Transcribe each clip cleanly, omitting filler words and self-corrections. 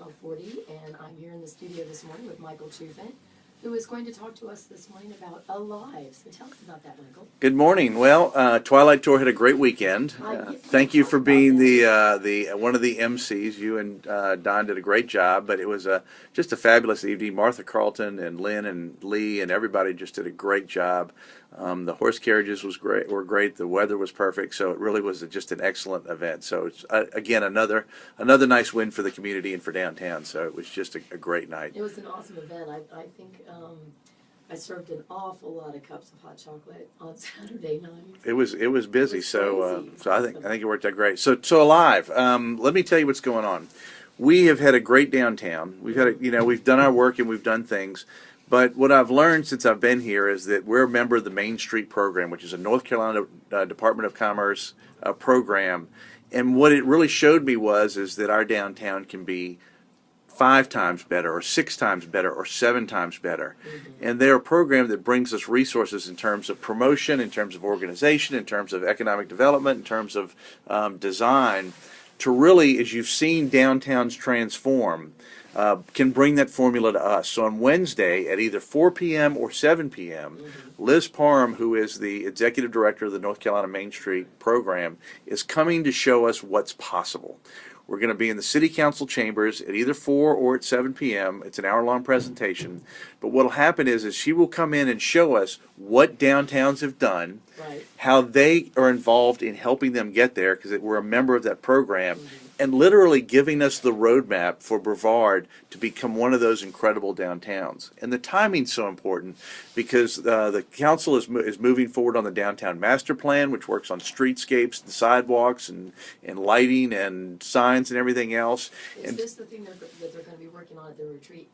1240, and I'm here in the studio this morning with Michael Trufant, who is going to talk to us this morning about Alive. So tell us about that, Michael. Good morning. Well, Twilight Tour had a great weekend. Thank you for being the one of the MCs. You and Don did a great job, but it was just a fabulous evening. Martha Carlton and Lynn and Lee and everybody just did a great job. The horse carriages were great. The weather was perfect, so it really was just an excellent event. So it's again another nice win for the community and for downtown. So it was just a great night. It was an awesome event. I think I served an awful lot of cups of hot chocolate on Saturday night. It was busy, so awesome. I think it worked out great. So Alive. Let me tell you what's going on. We have had a great downtown. We've had we've done our work and we've done things. But what I've learned since I've been here is that we're a member of the Main Street program, which is a North Carolina Department of Commerce program. And what it really showed me is that our downtown can be 5 times better or 6 times better or 7 times better. And they're a program that brings us resources in terms of promotion, in terms of organization, in terms of economic development, in terms of design, to really, as you've seen downtowns transform, can bring that formula to us. So on Wednesday at either 4 p.m. or 7 p.m., Liz Parham, who is the executive director of the North Carolina Main Street program, is coming to show us what's possible. We're going to be in the City Council chambers at either 4 or at 7 p.m. It's an hour-long presentation. But what will happen is she will come in and show us what downtowns have done, how they are involved in helping them get there, because we're a member of that program, and literally giving us the roadmap for Brevard to become one of those incredible downtowns. And the timing's so important because the council is moving forward on the downtown master plan, which works on streetscapes and sidewalks and lighting and signs and everything else. Is this the thing that they're going to be working on at the retreat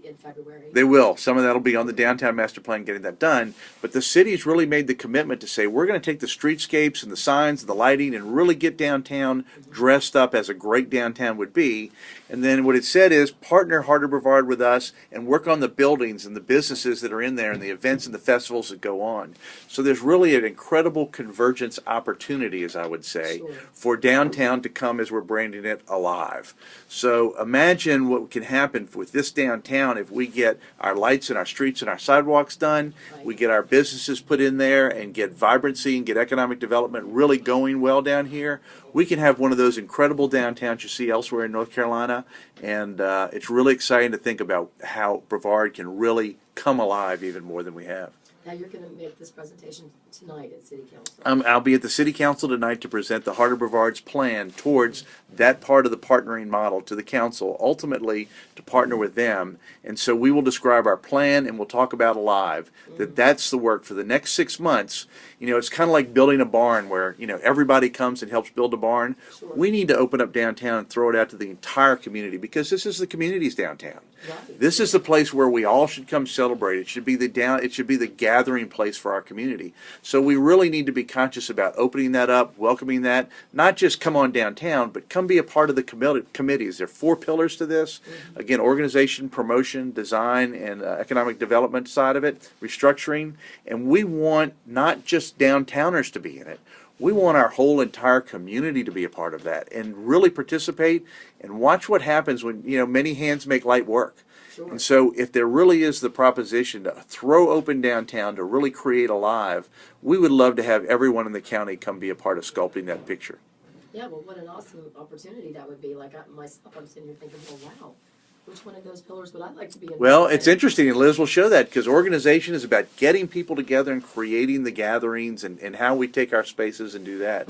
in February? They will. Some of that will be on the downtown master plan getting that done. But the city's really made the commitment to say we're going to take the streetscapes and the signs and the lighting and really get downtown dressed up as a great downtown would be. And then what it said is partner Heart of Brevard with us and work on the buildings and the businesses that are in there and the events and the festivals that go on. So there's really an incredible convergence opportunity, as I would say, for downtown to come as we're branding it Alive. So imagine what can happen with this downtown if we get our lights and our streets and our sidewalks done, we get our businesses put in there and get vibrancy and get economic development really going well down here. We can have one of those incredible downtowns you see elsewhere in North Carolina, and it's really exciting to think about how Brevard can really come alive even more than we have. Now you're going to make this presentation tonight at City Council. I'll be at the City Council tonight to present the Heart of Brevard's plan towards that part of the partnering model to the council, ultimately to partner with them. And so we will describe our plan and we'll talk about Alive, that's the work for the next 6 months. It's kind of like building a barn where, everybody comes and helps build a barn. We need to open up downtown and throw it out to the entire community because this is the community's downtown. This is the place where we all should come celebrate. It should be the gathering place for our community. So we really need to be conscious about opening that up, welcoming that, not just come on downtown, but come be a part of the committees. There are 4 pillars to this. Again, organization, promotion, design, and economic development side of it, restructuring. And we want not just downtowners to be in it. We want our whole entire community to be a part of that and really participate and watch what happens when, many hands make light work. And so if there really is the proposition to throw open downtown to really create Alive, we would love to have everyone in the county come be a part of sculpting that picture. Yeah, well, what an awesome opportunity that would be. Like myself, I'm sitting here thinking, well, wow. Which one of those pillars would I like to be in? Well, it's interesting, and Liz will show that, because organization is about getting people together and creating the gatherings and how we take our spaces and do that.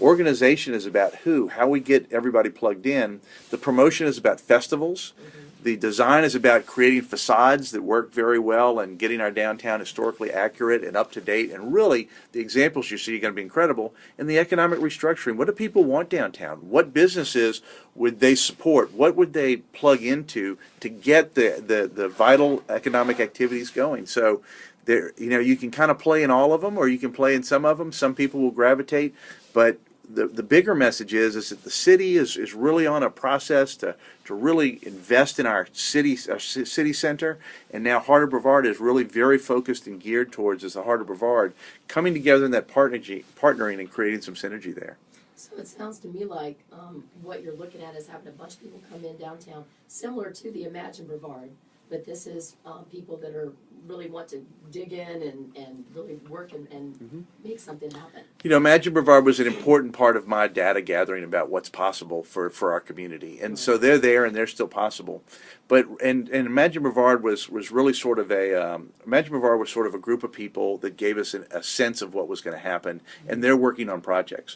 Organization is about how we get everybody plugged in. The promotion is about festivals. The design is about creating facades that work very well and getting our downtown historically accurate and up to date. And really, the examples you see are going to be incredible. And the economic restructuring. What do people want downtown? What businesses would they support? What would they plug into to get the vital economic activities going? So there, you can kind of play in all of them, or you can play in some of them. Some people will gravitate, but the bigger message is that the city is really on a process to really invest in our city center, and now Heart of Brevard is really very focused and geared towards as the Heart of Brevard coming together in that partnering and creating some synergy there. So it sounds to me like what you're looking at is having a bunch of people come in downtown, similar to the Imagine Brevard, but this is people that are really want to dig in and really work and make something happen. You know, Imagine Brevard was an important part of my data gathering about what's possible for our community, and so they're there and they're still possible. But and Imagine Brevard was really sort of Imagine Brevard was sort of a group of people that gave us a sense of what was going to happen, and they're working on projects.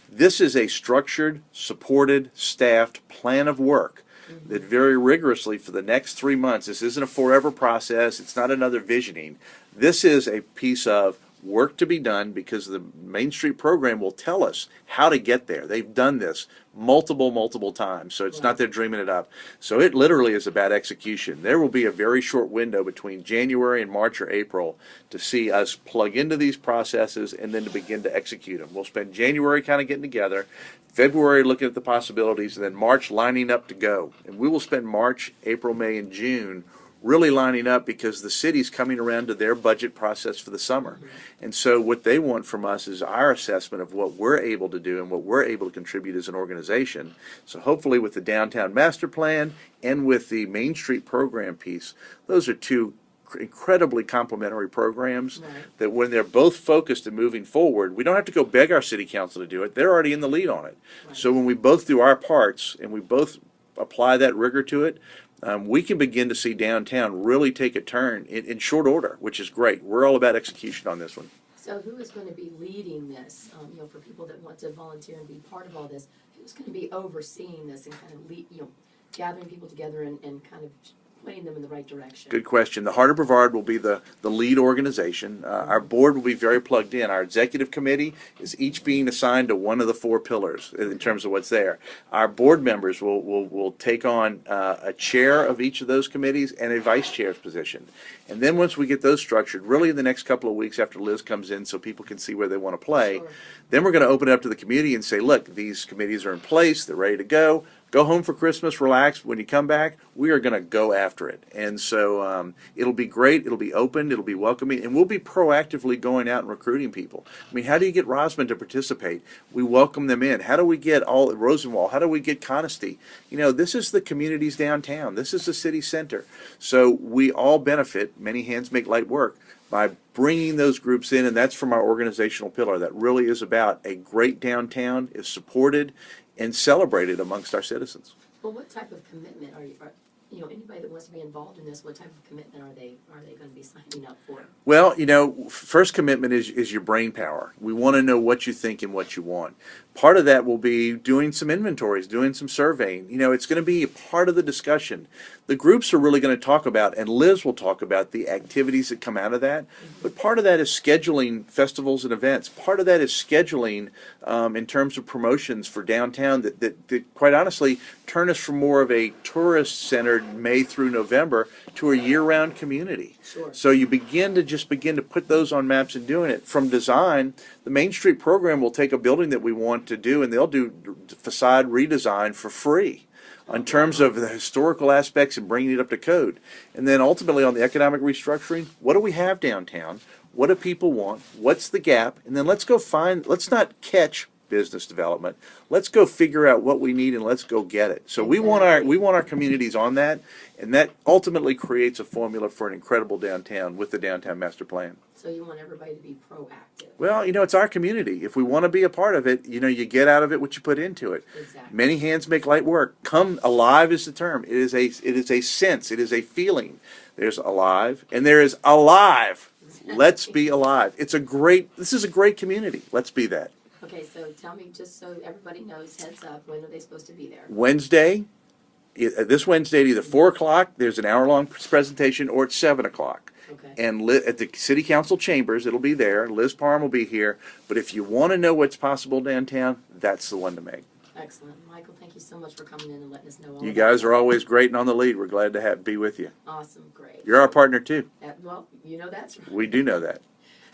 This is a structured, supported, staffed plan of work that very rigorously for the next 3 months, this isn't a forever process, it's not another visioning. This is a piece of work to be done because the Main Street program will tell us how to get there. They've done this multiple times, so it's not they're dreaming it up. So it literally is about execution. There will be a very short window between January and March or April to see us plug into these processes and then to begin to execute them. We'll spend January kind of getting together, February looking at the possibilities, and then March lining up to go. And we will spend March, April, May, and June really lining up because the city's coming around to their budget process for the summer. And so what they want from us is our assessment of what we're able to do and what we're able to contribute as an organization. So hopefully with the downtown master plan and with the Main Street program piece, those are two incredibly complementary programs that when they're both focused and moving forward, we don't have to go beg our city council to do it. They're already in the lead on it. So when we both do our parts and we both apply that rigor to it, we can begin to see downtown really take a turn in short order, which is great. We're all about execution on this one. So who is going to be leading this? For people that want to volunteer and be part of all this, who's going to be overseeing this and kind of gathering people together and kind of pointing them in the right direction? Good question. The Heart of Brevard will be the lead organization. Our board will be very plugged in. Our executive committee is each being assigned to one of the 4 pillars in terms of what's there. Our board members will take on a chair of each of those committees and a vice chair's position. And then once we get those structured, really in the next couple of weeks after Liz comes in so people can see where they want to play, then we're going to open it up to the community and say, look, these committees are in place, they're ready to go. Go home for Christmas, relax. When you come back, we are going to go after it. And so it'll be great. It'll be open. It'll be welcoming. And we'll be proactively going out and recruiting people. I mean, how do you get Rosman to participate? We welcome them in. How do we get all Rosenwald? How do we get Conisty? You know, this is the communities downtown. This is the city center. So we all benefit. Many hands make light work by bringing those groups in. And that's from our organizational pillar. That really is about a great downtown is supported and celebrated amongst our citizens. Well, what type of commitment are anybody that wants to be involved in this, what type of commitment are they going to be signing up for? Well, first commitment is your brain power. We want to know what you think and what you want. Part of that will be doing some inventories, doing some surveying. It's going to be a part of the discussion. The groups are really going to talk about, and Liz will talk about the activities that come out of that. But part of that is scheduling festivals and events. Part of that is scheduling in terms of promotions for downtown that quite honestly turn us from more of a tourist-centered May through November to a year-round community. Sure. So you begin to put those on maps and doing it. From design, the Main Street program will take a building that we want to do, and they'll do facade redesign for free in terms of the historical aspects and bringing it up to code. And then ultimately on the economic restructuring, what do we have downtown? What do people want? What's the gap? And then let's not catch business development. Let's go figure out what we need and let's go get it. So we want our communities on that, and that ultimately creates a formula for an incredible downtown with the downtown master plan. So you want everybody to be proactive. Well, it's our community. If we want to be a part of it, you get out of it what you put into it. Exactly. Many hands make light work. Come alive is the term. It is a sense. It is a feeling. There's alive and there is alive. Let's be alive. This is a great community. Let's be that. Okay, so tell me, just so everybody knows, heads up, when are they supposed to be there? This Wednesday at either 4 o'clock, there's an hour-long presentation, or at 7 o'clock. Okay. And at the City Council chambers, it'll be there. Liz Parham will be here. But if you want to know what's possible downtown, that's the one to make. Excellent. Michael, thank you so much for coming in and letting us know all You about guys that. are always great and on the lead. We're glad to be with you. Awesome, great. You're our partner, too. Well, that's right. We do know that.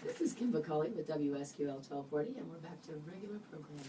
This is Kimba Colley with WSQL 1240, and we're back to regular programming.